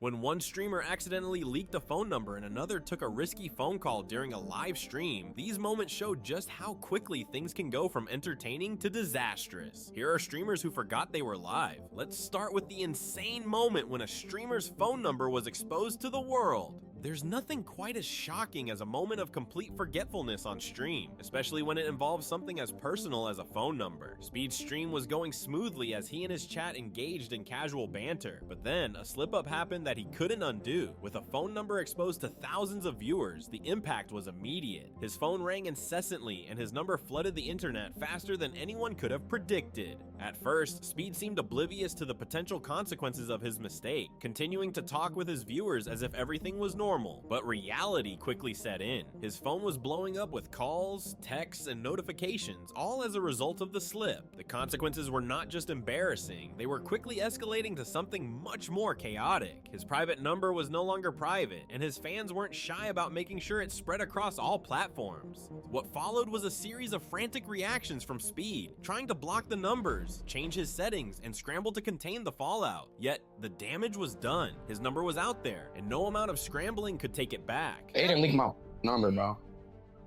When one streamer accidentally leaked a phone number and another took a risky phone call during a live stream, these moments showed just how quickly things can go from entertaining to disastrous. Here are streamers who forgot they were live. Let's start with the insane moment when a streamer's phone number was exposed to the world. There's nothing quite as shocking as a moment of complete forgetfulness on stream, especially when it involves something as personal as a phone number. Speed's stream was going smoothly as he and his chat engaged in casual banter, but then a slip-up happened that he couldn't undo. With a phone number exposed to thousands of viewers, the impact was immediate. His phone rang incessantly, and his number flooded the internet faster than anyone could have predicted. At first, Speed seemed oblivious to the potential consequences of his mistake, continuing to talk with his viewers as if everything was normal, but reality quickly set in. His phone was blowing up with calls, texts, and notifications, all as a result of the slip. The consequences were not just embarrassing, they were quickly escalating to something much more chaotic. His private number was no longer private, and his fans weren't shy about making sure it spread across all platforms. What followed was a series of frantic reactions from Speed, trying to block the numbers, change his settings, and scramble to contain the fallout. Yet, the damage was done. His number was out there, and no amount of scrambling could take it back. They didn't leak my number, bro.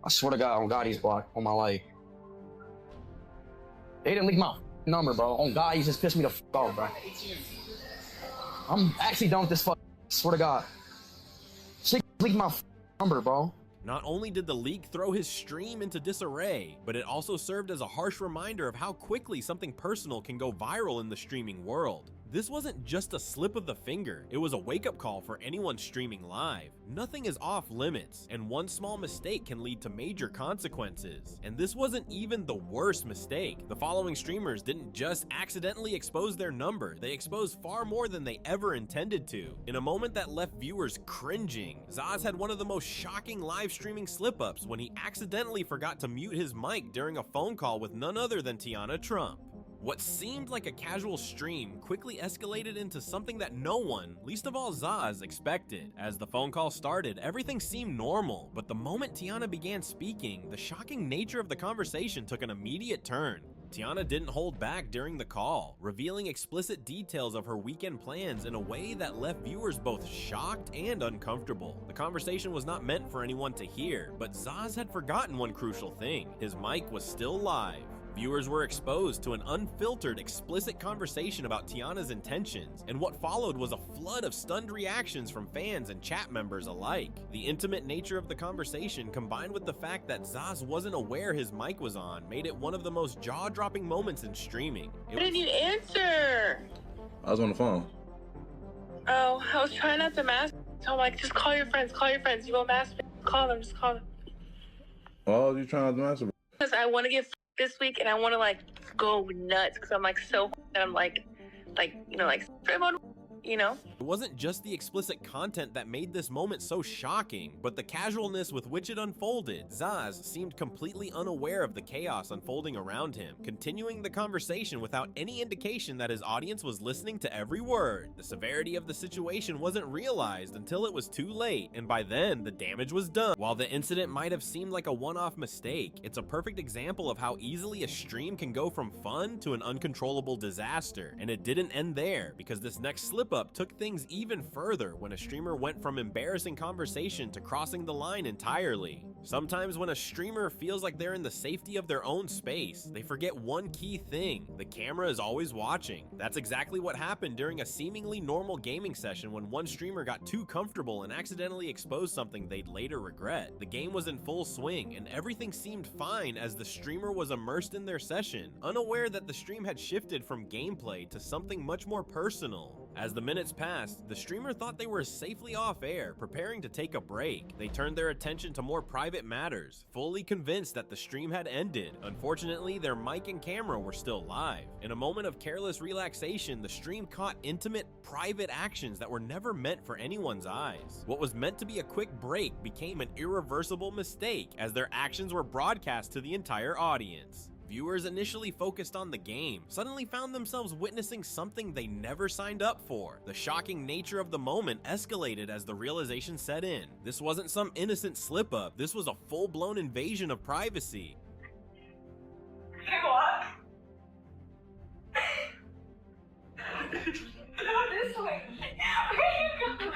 I swear to God, on God, he's blocked on my life. They didn't leak my number, bro. On God, he just pissed me the f off, bro. I'm actually done with this fuck. Swear to God. She leaked my number, bro. Not only did the leak throw his stream into disarray, but it also served as a harsh reminder of how quickly something personal can go viral in the streaming world. This wasn't just a slip of the finger, it was a wake-up call for anyone streaming live. Nothing is off limits, and one small mistake can lead to major consequences. And this wasn't even the worst mistake. The following streamers didn't just accidentally expose their number, they exposed far more than they ever intended to. In a moment that left viewers cringing, Zaz had one of the most shocking live streaming slip-ups when he accidentally forgot to mute his mic during a phone call with none other than Tiana Trump. What seemed like a casual stream quickly escalated into something that no one, least of all Zaz, expected. As the phone call started, everything seemed normal, but the moment Tiana began speaking, the shocking nature of the conversation took an immediate turn. Tiana didn't hold back during the call, revealing explicit details of her weekend plans in a way that left viewers both shocked and uncomfortable. The conversation was not meant for anyone to hear, but Zaz had forgotten one crucial thing: his mic was still live. Viewers were exposed to an unfiltered, explicit conversation about Tiana's intentions, and what followed was a flood of stunned reactions from fans and chat members alike. The intimate nature of the conversation, combined with the fact that Zaz wasn't aware his mic was on, made it one of the most jaw-dropping moments in streaming. Why didn't you answer? I was on the phone. Oh, I was trying not to mask. So I'm like, just call your friends, You won't mask me. Call them, just call them. Why was you trying to masturbate? Because I want to get this week, and I want to like go nuts because I'm like so, and I'm like you know. It wasn't just the explicit content that made this moment so shocking, but the casualness with which it unfolded. Zaz seemed completely unaware of the chaos unfolding around him, continuing the conversation without any indication that his audience was listening to every word. The severity of the situation wasn't realized until it was too late, and by then, the damage was done. While the incident might have seemed like a one-off mistake, it's a perfect example of how easily a stream can go from fun to an uncontrollable disaster. And it didn't end there, because this next slip-up took things even further when a streamer went from embarrassing conversation to crossing the line entirely. Sometimes when a streamer feels like they're in the safety of their own space, they forget one key thing: the camera is always watching. That's exactly what happened during a seemingly normal gaming session when one streamer got too comfortable and accidentally exposed something they'd later regret. The game was in full swing, and everything seemed fine as the streamer was immersed in their session, unaware that the stream had shifted from gameplay to something much more personal. As the minutes passed, the streamer thought they were safely off air, preparing to take a break. They turned their attention to more private matters, fully convinced that the stream had ended. Unfortunately, their mic and camera were still live. In a moment of careless relaxation, the stream caught intimate, private actions that were never meant for anyone's eyes. What was meant to be a quick break became an irreversible mistake, as their actions were broadcast to the entire audience. Viewers initially focused on the game, suddenly found themselves witnessing something they never signed up for. The shocking nature of the moment escalated as the realization set in. This wasn't some innocent slip-up, this was a full-blown invasion of privacy. What? Go this way. Where you going?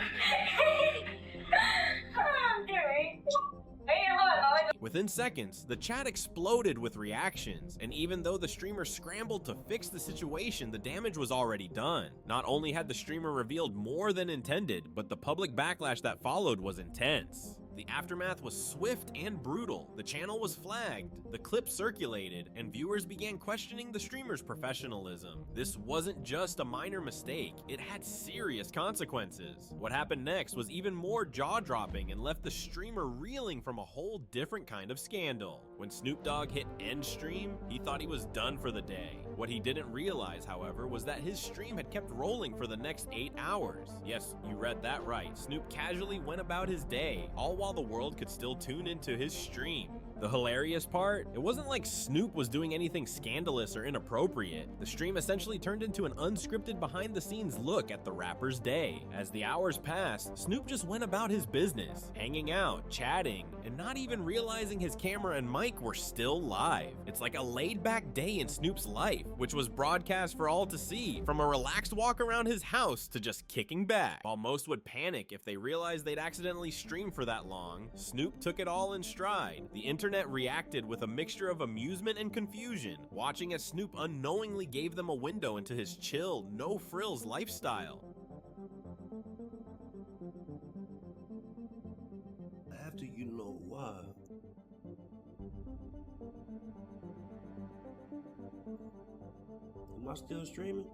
Within seconds, the chat exploded with reactions, and even though the streamer scrambled to fix the situation, the damage was already done. Not only had the streamer revealed more than intended, but the public backlash that followed was intense. The aftermath was swift and brutal. The channel was flagged, the clip circulated, and viewers began questioning the streamer's professionalism. This wasn't just a minor mistake, it had serious consequences. What happened next was even more jaw-dropping and left the streamer reeling from a whole different kind of scandal. When Snoop Dogg hit end stream, he thought he was done for the day. What he didn't realize, however, was that his stream had kept rolling for the next 8 hours. Yes, you read that right. Snoop casually went about his day, all while the world could still tune into his stream. The hilarious part? It wasn't like Snoop was doing anything scandalous or inappropriate. The stream essentially turned into an unscripted behind-the-scenes look at the rapper's day. As the hours passed, Snoop just went about his business, hanging out, chatting, and not even realizing his camera and mic were still live. It's like a laid-back day in Snoop's life, which was broadcast for all to see, from a relaxed walk around his house to just kicking back. While most would panic if they realized they'd accidentally streamed for that long, Snoop took it all in stride. The internet reacted with a mixture of amusement and confusion, watching as Snoop unknowingly gave them a window into his chill, no-frills lifestyle. After you know why. Am I still streaming?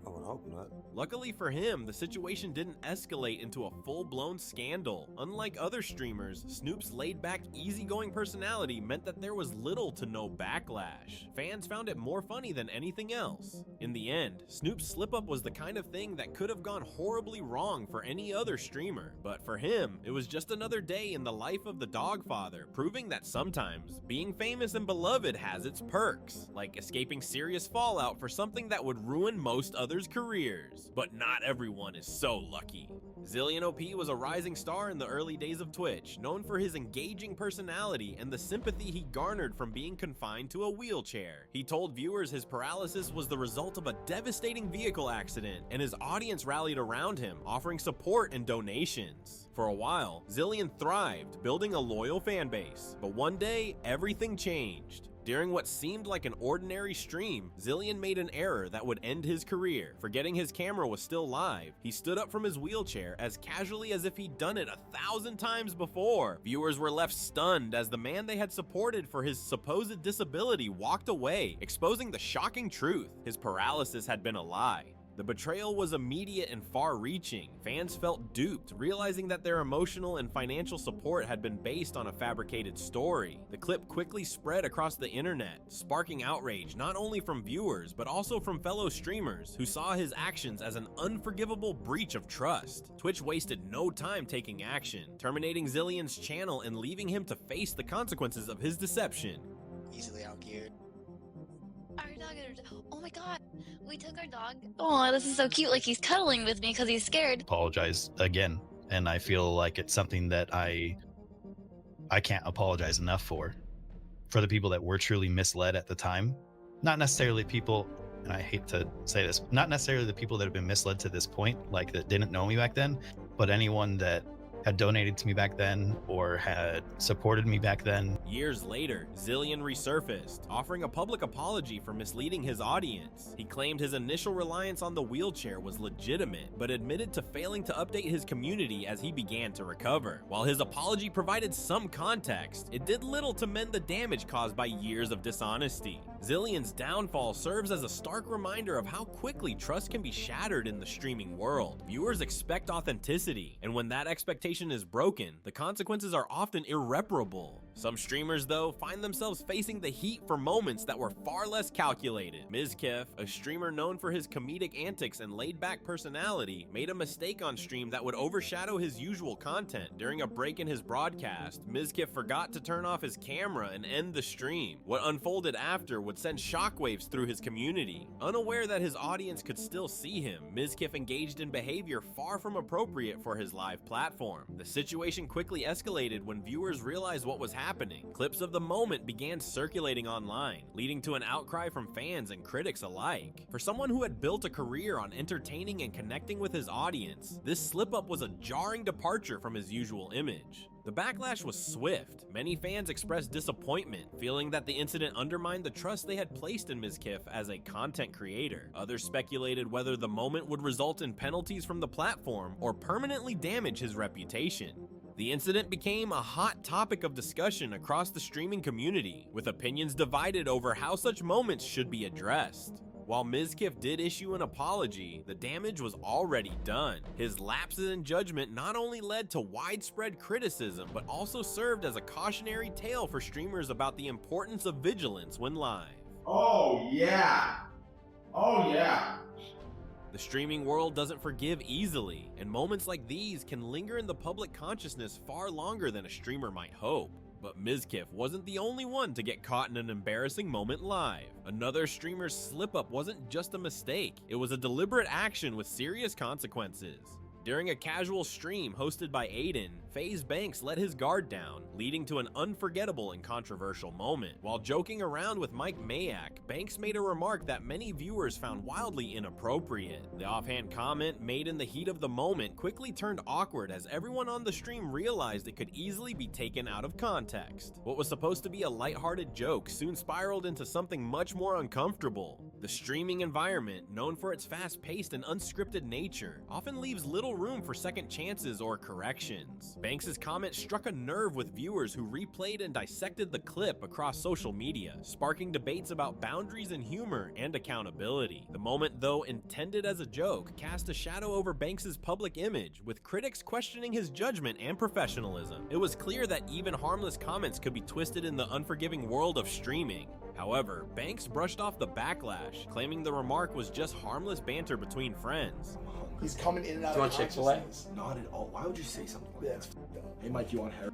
I would hope not. Luckily for him, the situation didn't escalate into a full-blown scandal. Unlike other streamers, Snoop's laid-back, easygoing personality meant that there was little to no backlash. Fans found it more funny than anything else. In the end, Snoop's slip-up was the kind of thing that could have gone horribly wrong for any other streamer. But for him, it was just another day in the life of the Dogfather, proving that sometimes being famous and beloved has its perks, like escaping serious fallout for something that would ruin most others' careers. But not everyone is so lucky. Zillion OP was a rising star in the early days of Twitch, known for his engaging personality and the sympathy he garnered from being confined to a wheelchair. He told viewers his paralysis was the result of a devastating vehicle accident, and his audience rallied around him, offering support and donations. For a while, Zillion thrived, building a loyal fan base. But one day, everything changed. During what seemed like an ordinary stream, Zillion made an error that would end his career. Forgetting his camera was still live, he stood up from his wheelchair as casually as if he'd done it 1,000 times before. Viewers were left stunned as the man they had supported for his supposed disability walked away, exposing the shocking truth: his paralysis had been a lie. The betrayal was immediate and far-reaching. Fans felt duped, realizing that their emotional and financial support had been based on a fabricated story. The clip quickly spread across the internet, sparking outrage not only from viewers, but also from fellow streamers who saw his actions as an unforgivable breach of trust. Twitch wasted no time taking action, terminating Zillion's channel and leaving him to face the consequences of his deception. Easily outgeared. Our dog, oh my god, we took our dog. Oh, this is so cute. Like he's cuddling with me because he's scared. Apologize again, and I feel like it's something that I can't apologize enough for the people that were truly misled at the time. Not necessarily people, and I hate to say this, not necessarily the people that have been misled to this point, like that didn't know me back then, but anyone that had donated to me back then or had supported me back then. Years later, Zillion resurfaced, offering a public apology for misleading his audience. He claimed his initial reliance on the wheelchair was legitimate, but admitted to failing to update his community as he began to recover. While his apology provided some context, it did little to mend the damage caused by years of dishonesty. Zillion's downfall serves as a stark reminder of how quickly trust can be shattered in the streaming world. Viewers expect authenticity, and when that expectation is broken, the consequences are often irreparable. Some streamers, though, find themselves facing the heat for moments that were far less calculated. Mizkif, a streamer known for his comedic antics and laid-back personality, made a mistake on stream that would overshadow his usual content. During a break in his broadcast, Mizkif forgot to turn off his camera and end the stream. What unfolded after would send shockwaves through his community. Unaware that his audience could still see him, Mizkif engaged in behavior far from appropriate for his live platform. The situation quickly escalated when viewers realized what was happening happening. Clips of the moment began circulating online, leading to an outcry from fans and critics alike. For someone who had built a career on entertaining and connecting with his audience, this slip-up was a jarring departure from his usual image. The backlash was swift. Many fans expressed disappointment, feeling that the incident undermined the trust they had placed in Mizkif as a content creator. Others speculated whether the moment would result in penalties from the platform or permanently damage his reputation. The incident became a hot topic of discussion across the streaming community, with opinions divided over how such moments should be addressed. While Mizkif did issue an apology, the damage was already done. His lapses in judgment not only led to widespread criticism, but also served as a cautionary tale for streamers about the importance of vigilance when live. Oh yeah. Oh yeah. The streaming world doesn't forgive easily, and moments like these can linger in the public consciousness far longer than a streamer might hope. But Mizkif wasn't the only one to get caught in an embarrassing moment live. Another streamer's slip-up wasn't just a mistake, it was a deliberate action with serious consequences. During a casual stream hosted by Aiden, FaZe Banks let his guard down, leading to an unforgettable and controversial moment. While joking around with Mike Mayak, Banks made a remark that many viewers found wildly inappropriate. The offhand comment, made in the heat of the moment, quickly turned awkward as everyone on the stream realized it could easily be taken out of context. What was supposed to be a lighthearted joke soon spiraled into something much more uncomfortable. The streaming environment, known for its fast-paced and unscripted nature, often leaves little room for second chances or corrections. Banks' comment struck a nerve with viewers who replayed and dissected the clip across social media, sparking debates about boundaries in humor and accountability. The moment, though intended as a joke, cast a shadow over Banks' public image, with critics questioning his judgment and professionalism. It was clear that even harmless comments could be twisted in the unforgiving world of streaming. However, Banks brushed off the backlash, claiming the remark was just harmless banter between friends. He's coming in and out Do you of want Chick-fil-A? consciousness. Not at all. Why would you say something like that? Hey Mike, you want hair?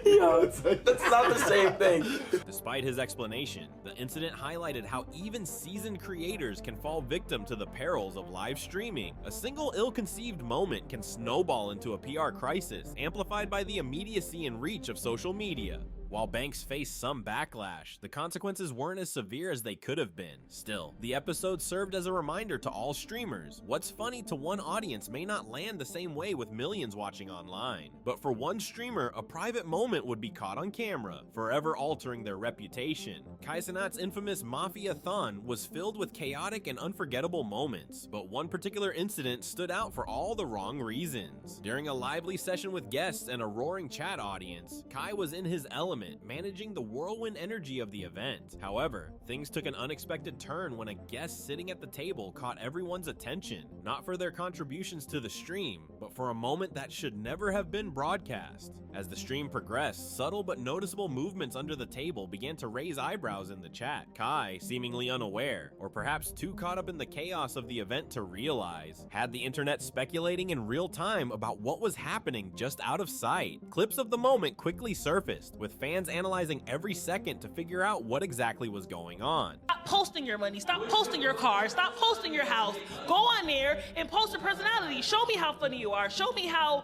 Yo, that's not the same thing. Despite his explanation, the incident highlighted how even seasoned creators can fall victim to the perils of live streaming. A single ill-conceived moment can snowball into a PR crisis, amplified by the immediacy and reach of social media. While Banks faced some backlash, the consequences weren't as severe as they could have been. Still, the episode served as a reminder to all streamers. What's funny to one audience may not land the same way with millions watching online. But for one streamer, a private moment would be caught on camera, forever altering their reputation. Kai Cenat's infamous Mafia-thon was filled with chaotic and unforgettable moments, but one particular incident stood out for all the wrong reasons. During a lively session with guests and a roaring chat audience, Kai was in his element, managing the whirlwind energy of the event. However, things took an unexpected turn when a guest sitting at the table caught everyone's attention, not for their contributions to the stream, but for a moment that should never have been broadcast. As the stream progressed, subtle but noticeable movements under the table began to raise eyebrows in the chat. Kai, seemingly unaware, or perhaps too caught up in the chaos of the event to realize, had the internet speculating in real time about what was happening just out of sight. Clips of the moment quickly surfaced, with fans analyzing every second to figure out what exactly was going on. Stop posting your money, stop posting your car, stop posting your house. Go on there and post your personality. Show me how funny you are. Show me how,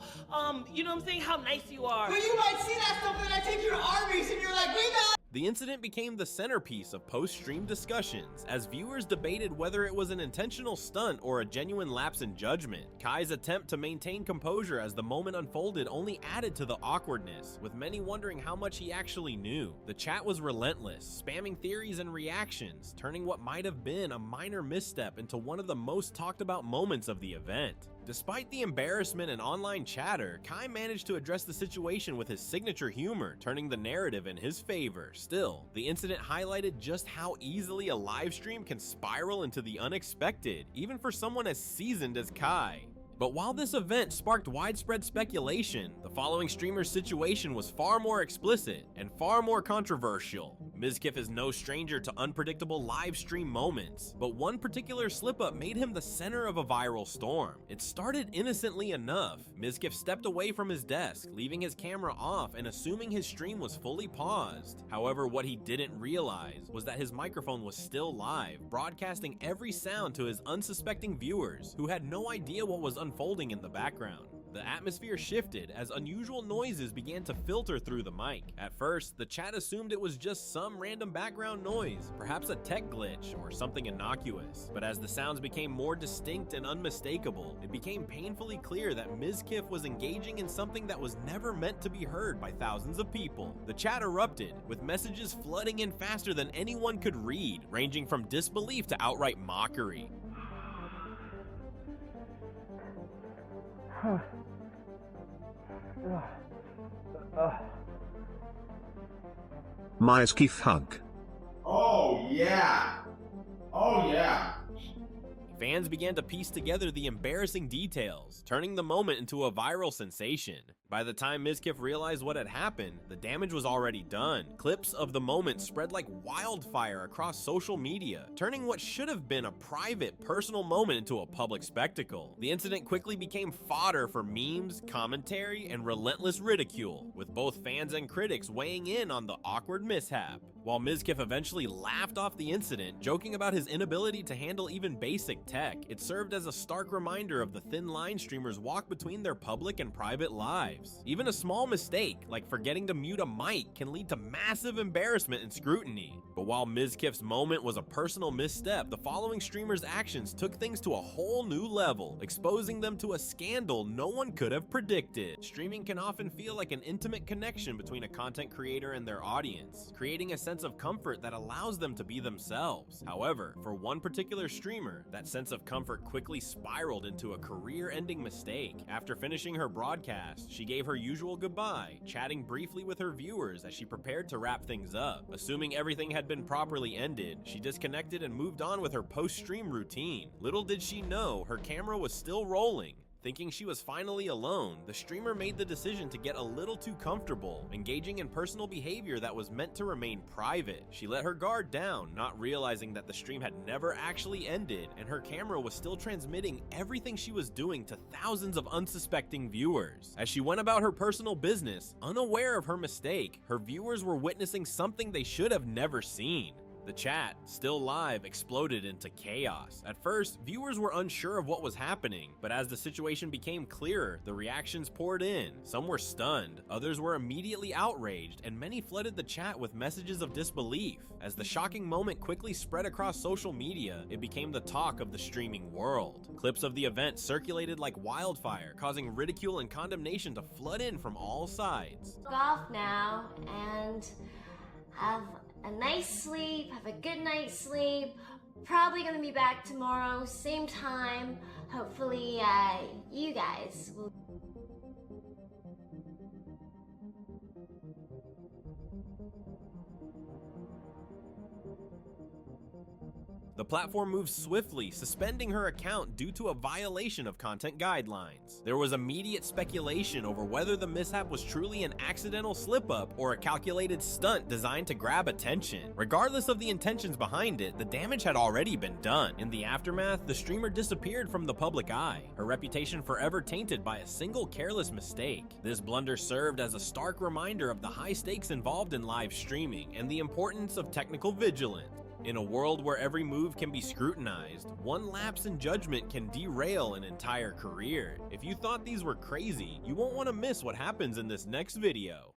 you know what I'm saying, how nice you are. But you might see that stuff and then I take you to Arby's and you're like, we got. The incident became the centerpiece of post-stream discussions, as viewers debated whether it was an intentional stunt or a genuine lapse in judgment. Kai's attempt to maintain composure as the moment unfolded only added to the awkwardness, with many wondering how much he actually knew. The chat was relentless, spamming theories and reactions, turning what might have been a minor misstep into one of the most talked about moments of the event. Despite the embarrassment and online chatter, Kai managed to address the situation with his signature humor, turning the narrative in his favor. Still, the incident highlighted just how easily a live stream can spiral into the unexpected, even for someone as seasoned as Kai. But while this event sparked widespread speculation, the following streamer's situation was far more explicit and far more controversial. Mizkif is no stranger to unpredictable live stream moments, but one particular slip-up made him the center of a viral storm. It started innocently enough. Mizkif stepped away from his desk, leaving his camera off and assuming his stream was fully paused. However, what he didn't realize was that his microphone was still live, broadcasting every sound to his unsuspecting viewers, who had no idea what was unfolding in the background. The atmosphere shifted as unusual noises began to filter through the mic. At first, the chat assumed it was just some random background noise, perhaps a tech glitch or something innocuous. But as the sounds became more distinct and unmistakable, it became painfully clear that Mizkif was engaging in something that was never meant to be heard by thousands of people. The chat erupted, with messages flooding in faster than anyone could read, ranging from disbelief to outright mockery. Mizkif hug. Oh, yeah. Oh, yeah. Fans began to piece together the embarrassing details, turning the moment into a viral sensation. By the time Mizkif realized what had happened, the damage was already done. Clips of the moment spread like wildfire across social media, turning what should have been a private, personal moment into a public spectacle. The incident quickly became fodder for memes, commentary, and relentless ridicule, with both fans and critics weighing in on the awkward mishap. While Mizkif eventually laughed off the incident, joking about his inability to handle even basic tech, it served as a stark reminder of the thin line streamers walk between their public and private lives. Even a small mistake, like forgetting to mute a mic, can lead to massive embarrassment and scrutiny. But while Mizkif's moment was a personal misstep, the following streamer's actions took things to a whole new level, exposing them to a scandal no one could have predicted. Streaming can often feel like an intimate connection between a content creator and their audience, creating a sense of comfort that allows them to be themselves. However, for one particular streamer, that sense of comfort quickly spiraled into a career-ending mistake. After finishing her broadcast, she gave her usual goodbye, chatting briefly with her viewers as she prepared to wrap things up. Assuming everything had been properly ended, she disconnected and moved on with her post-stream routine. Little did she know, her camera was still rolling. Thinking she was finally alone, the streamer made the decision to get a little too comfortable, engaging in personal behavior that was meant to remain private. She let her guard down, not realizing that the stream had never actually ended, and her camera was still transmitting everything she was doing to thousands of unsuspecting viewers. As she went about her personal business, unaware of her mistake, her viewers were witnessing something they should have never seen. The chat, still live, exploded into chaos. At first, viewers were unsure of what was happening, but as the situation became clearer, the reactions poured in. Some were stunned, others were immediately outraged, and many flooded the chat with messages of disbelief. As the shocking moment quickly spread across social media, it became the talk of the streaming world. Clips of the event circulated like wildfire, causing ridicule and condemnation to flood in from all sides. Off now and have a nice sleep, have a good night's sleep. Probably gonna be back tomorrow, same time. Hopefully, you guys will. The platform moved swiftly, suspending her account due to a violation of content guidelines. There was immediate speculation over whether the mishap was truly an accidental slip-up or a calculated stunt designed to grab attention. Regardless of the intentions behind it, the damage had already been done. In the aftermath, the streamer disappeared from the public eye, her reputation forever tainted by a single careless mistake. This blunder served as a stark reminder of the high stakes involved in live streaming and the importance of technical vigilance. In a world where every move can be scrutinized, one lapse in judgment can derail an entire career. If you thought these were crazy, you won't want to miss what happens in this next video.